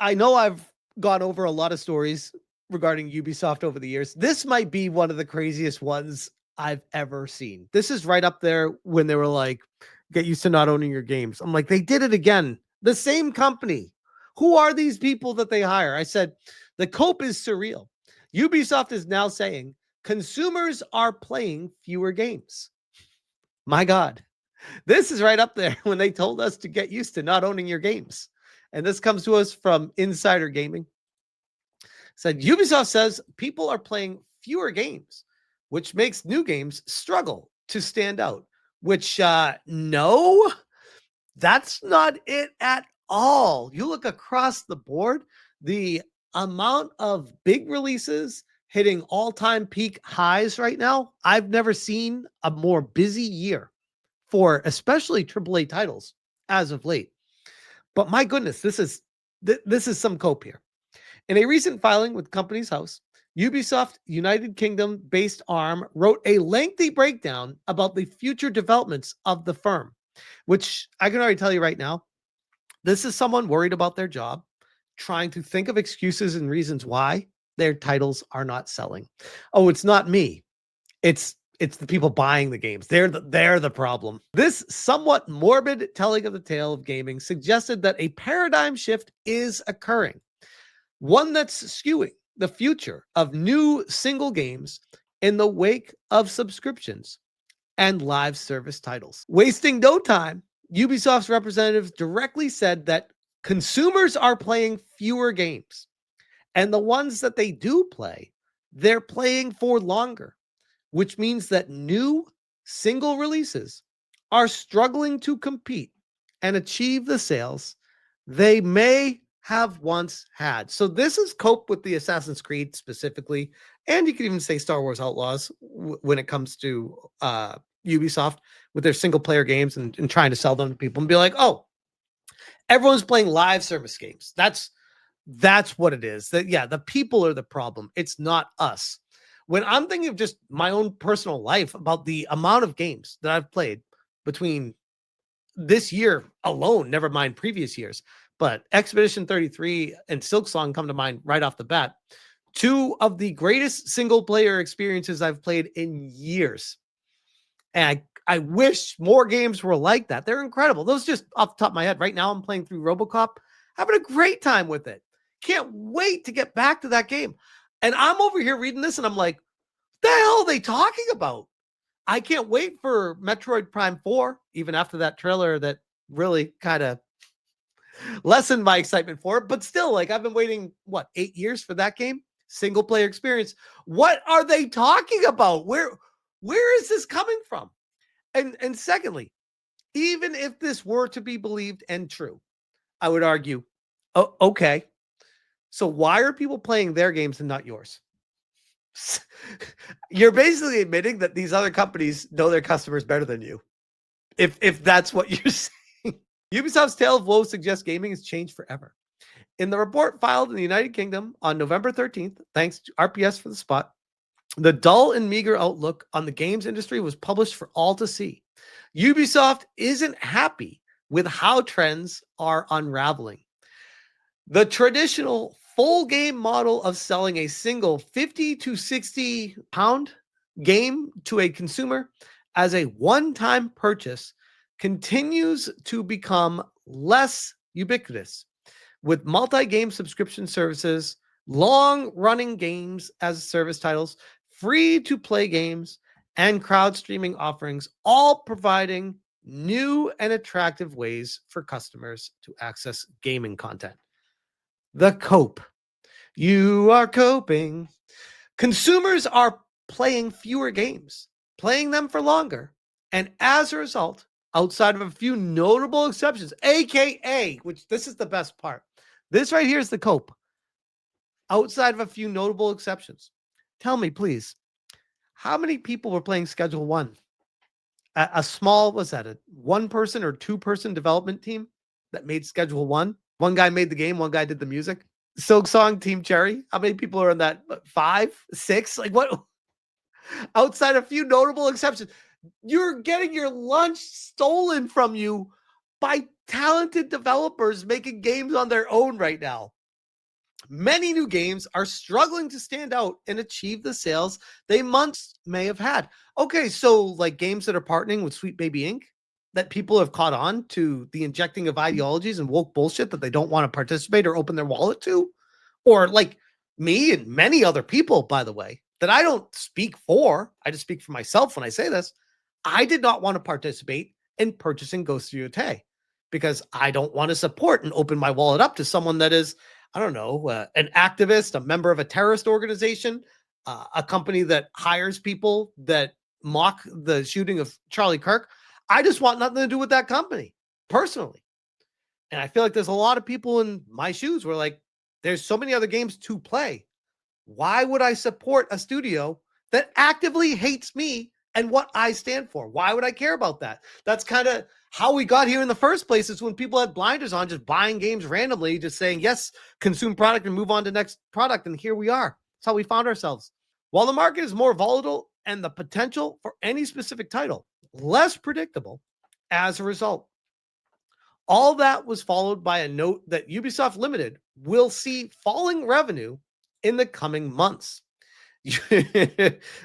I know I've gone over a lot of stories regarding Ubisoft over the years. This might be one of the craziest ones I've ever seen. This is right up there when they were like, get used to not owning your games. I'm like, they did it again. The same company. Who are these people that they hire? I said, the cope is surreal. Ubisoft is now saying consumers are playing fewer games. My God. This is right up there when they told us to get used to not owning your games. And this comes to us from Insider Gaming. Said Ubisoft says people are playing fewer games, which makes new games struggle to stand out. Which, no, that's not it at all. You look across the board, the amount of big releases hitting all-time peak highs right now. I've never seen a more busy year for especially AAA titles as of late. But my goodness, this is some cope here. In a recent filing with Companies House, Ubisoft United Kingdom based arm wrote a lengthy breakdown about the future developments of the firm, which I can already tell you right now, this is someone worried about their job, trying to think of excuses and reasons why their titles are not selling. Oh, it's not me. It's the people buying the games. They're the problem. This somewhat morbid telling of the tale of gaming suggested that a paradigm shift is occurring, one that's skewing the future of new single games in the wake of subscriptions and live service titles. Wasting no time, Ubisoft's representatives directly said that consumers are playing fewer games, and the ones that they do play, they're playing for longer, which means that new single releases are struggling to compete and achieve the sales they may have once had. So this is cope with the Assassin's Creed specifically, and you can even say Star Wars Outlaws when it comes to Ubisoft with their single player games and trying to sell them to people and be like, oh, everyone's playing live service games. That's what it is. That, yeah, the people are the problem. It's not us. When I'm thinking of just my own personal life about the amount of games that I've played between this year alone, never mind previous years, but Expedition 33 and Silksong come to mind right off the bat. Two of the greatest single player experiences I've played in years. And I wish more games were like that. They're incredible. Those just off the top of my head. Right now, I'm playing through RoboCop, having a great time with it. Can't wait to get back to that game. And I'm over here reading this and I'm like, the hell are they talking about? I can't wait for Metroid Prime 4, even after that trailer that really kind of lessened my excitement for it. But still, like, I've been waiting, 8 years for that game? Single player experience. What are they talking about? Where is this coming from? And secondly, even if this were to be believed and true, I would argue, oh, okay, so why are people playing their games and not yours? You're basically admitting that these other companies know their customers better than you. If that's what you're saying. Ubisoft's tale of woe suggests gaming has changed forever. In the report filed in the United Kingdom on November 13th, thanks to RPS for the spot, the dull and meager outlook on the games industry was published for all to see. Ubisoft isn't happy with how trends are unraveling. The traditional full game model of selling a single 50 to 60 pound game to a consumer as a one-time purchase continues to become less ubiquitous, with multi-game subscription services, long-running games as service titles, free-to-play games, and crowd streaming offerings, all providing new and attractive ways for customers to access gaming content. The cope. You are coping. Consumers are playing fewer games, playing them for longer. And as a result, outside of a few notable exceptions, AKA, which this is the best part. This right here is the cope. Outside of a few notable exceptions. Tell me, please, how many people were playing Schedule 1? A small, was that a one-person or two-person development team that made Schedule 1? One guy made the game, one guy did the music. Silksong, Team Cherry. How many people are in that? 5, 6? Like what? Outside a few notable exceptions, you're getting your lunch stolen from you by talented developers making games on their own right now. Many new games are struggling to stand out and achieve the sales they once may have had. Okay, so like games that are partnering with Sweet Baby Inc., that people have caught on to the injecting of ideologies and woke bullshit that they don't want to participate or open their wallet to, or like me and many other people, by the way, that I don't speak for. I just speak for myself when I say this. I did not want to participate in purchasing Ghost of Yotei because I don't want to support and open my wallet up to someone that is, I don't know, an activist, a member of a terrorist organization, a company that hires people that mock the shooting of Charlie Kirk. I just want nothing to do with that company personally. And I feel like there's a lot of people in my shoes where like, there's so many other games to play. Why would I support a studio that actively hates me and what I stand for? Why would I care about that? That's kind of how we got here in the first place, is when people had blinders on, just buying games randomly, just saying, yes, consume product and move on to next product. And here we are. That's how we found ourselves. While the market is more volatile and the potential for any specific title less predictable as a result, all that was followed by a note that Ubisoft Limited will see falling revenue in the coming months,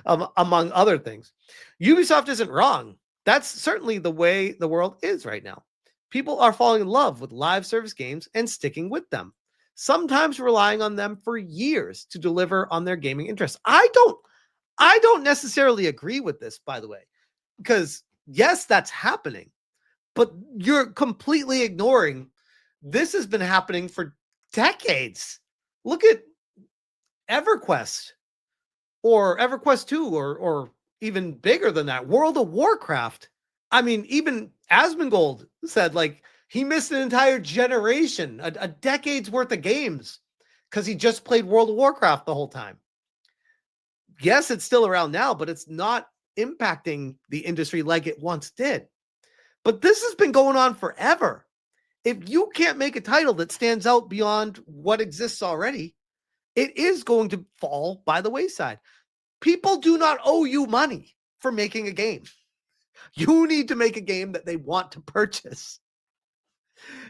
among other things. Ubisoft isn't wrong. That's certainly the way the world is right now. People are falling in love with live service games and sticking with them, sometimes relying on them for years to deliver on their gaming interests. I don't necessarily agree with this, by the way, because yes, that's happening, but you're completely ignoring this has been happening for decades. Look at EverQuest or EverQuest 2 or even bigger than that, World of Warcraft. I mean, even Asmongold said like he missed an entire generation, a decade's worth of games because he just played World of Warcraft the whole time. Yes, it's still around now, but it's not impacting the industry like it once did. But this has been going on forever. If you can't make a title that stands out beyond what exists already, it is going to fall by the wayside. People do not owe you money for making a game. You need to make a game that they want to purchase.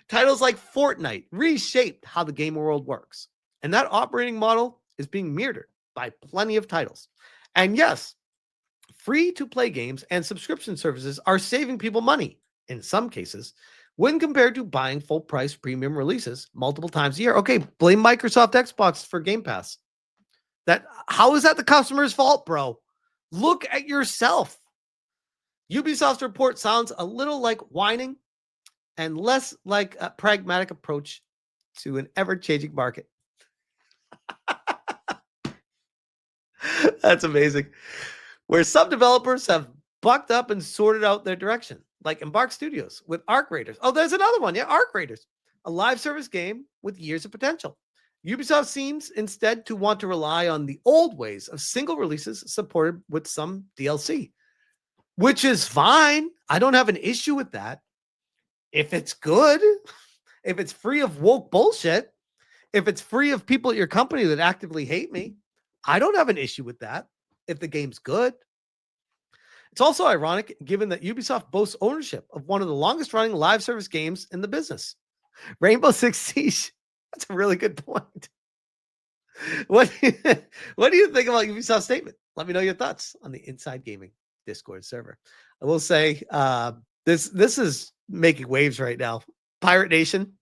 Titles like Fortnite reshaped how the game world works. And that operating model is being mirrored by plenty of titles. And yes, free-to-play games and subscription services are saving people money in some cases when compared to buying full-price premium releases multiple times a year. Okay, blame Microsoft Xbox for Game Pass. How is that the customer's fault, bro? Look at yourself. Ubisoft's report sounds a little like whining and less like a pragmatic approach to an ever-changing market. That's amazing. Where some developers have bucked up and sorted out their direction, like Embark Studios with Arc Raiders. Oh, there's another one. Yeah, Arc Raiders, a live service game with years of potential. Ubisoft seems instead to want to rely on the old ways of single releases supported with some DLC, which is fine. I don't have an issue with that. If it's good, if it's free of woke bullshit, if it's free of people at your company that actively hate me, I don't have an issue with that if the game's good. It's also ironic given that Ubisoft boasts ownership of one of the longest running live service games in the business, Rainbow Six Siege. That's a really good point. What do you think about Ubisoft's statement? Let me know your thoughts on the Inside Gaming Discord server. I will say this is making waves right now. Pirate Nation.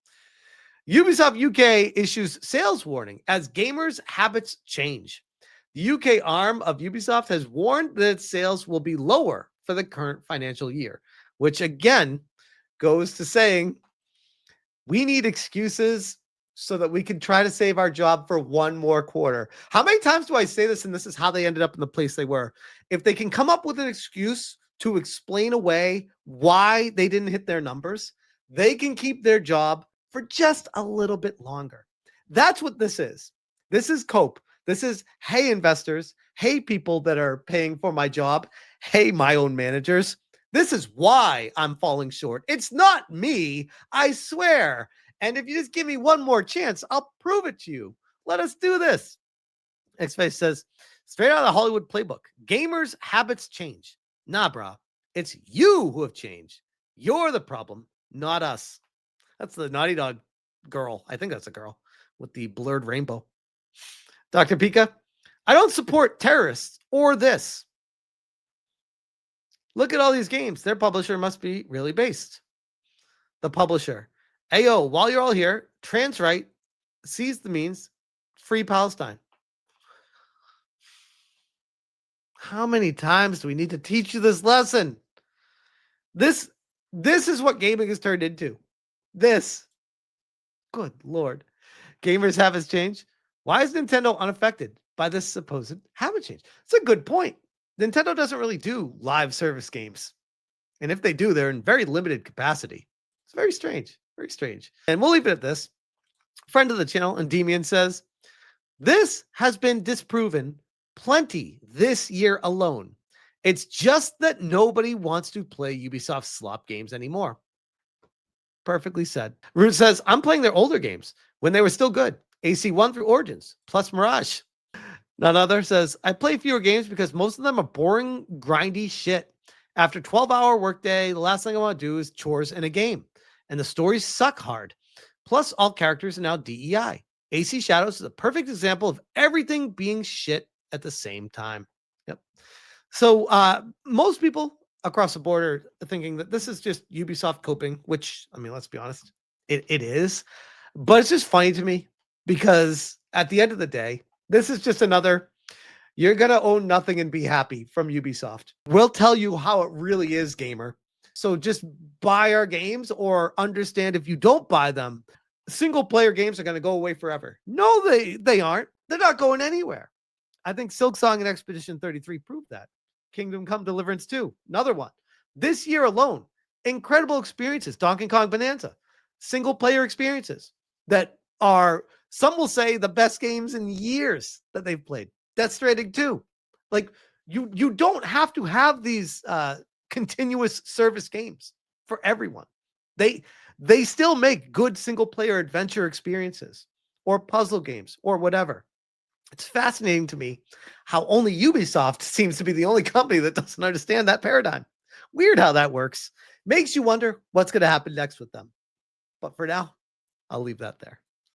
Ubisoft UK issues sales warning as gamers' habits change. The UK arm of Ubisoft has warned that sales will be lower for the current financial year, which again goes to saying we need excuses so that we can try to save our job for one more quarter. How many times do I say this? And this is how they ended up in the place they were. If they can come up with an excuse to explain away why they didn't hit their numbers, they can keep their job for just a little bit longer. That's what this is. This is cope. This is, hey, investors, hey, people that are paying for my job, hey, my own managers. This is why I'm falling short. It's not me, I swear. And if you just give me one more chance, I'll prove it to you. Let us do this. X-Face says, straight out of the Hollywood playbook, gamers' habits change. Nah, brah. It's you who have changed. You're the problem, not us. That's the Naughty Dog girl. I think that's a girl with the blurred rainbow. Dr. Pika, I don't support terrorists or this. Look at all these games. Their publisher must be really based. The publisher. Ayo, while you're all here, trans right, seize the means, free Palestine. How many times do we need to teach you this lesson? This is what gaming has turned into. This. Good Lord. Gamers' habits change. Why is Nintendo unaffected by this supposed habit change? It's a good point. Nintendo doesn't really do live service games. And if they do, they're in very limited capacity. It's very strange. Very strange. And we'll leave it at this. Friend of the channel, Endymion, says, this has been disproven plenty this year alone. It's just that nobody wants to play Ubisoft slop games anymore. Perfectly said. Root says, I'm playing their older games when they were still good. AC1 through Origins, plus Mirage. None other says, I play fewer games because most of them are boring, grindy shit. After 12-hour workday, the last thing I want to do is chores in a game. And the stories suck hard. Plus, all characters are now DEI. AC Shadows is a perfect example of everything being shit at the same time. Yep. So most people across the board are thinking that this is just Ubisoft coping, which, I mean, let's be honest, it is. But it's just funny to me because at the end of the day, this is just another, you're going to own nothing and be happy from Ubisoft. We'll tell you how it really is, gamer. So just buy our games, or understand if you don't buy them, single player games are going to go away forever. No, they aren't. They're not going anywhere. I think Silksong and Expedition 33 proved that. Kingdom Come Deliverance 2, another one. This year alone, incredible experiences. Donkey Kong Bonanza, single player experiences that are, some will say, the best games in years that they've played. Death Stranding 2. Like, you don't have to have these continuous service games for everyone. They still make good single player adventure experiences or puzzle games or whatever. It's fascinating to me how only Ubisoft seems to be the only company that doesn't understand that paradigm. Weird how that works. Makes you wonder what's going to happen next with them. But for now, I'll leave that there.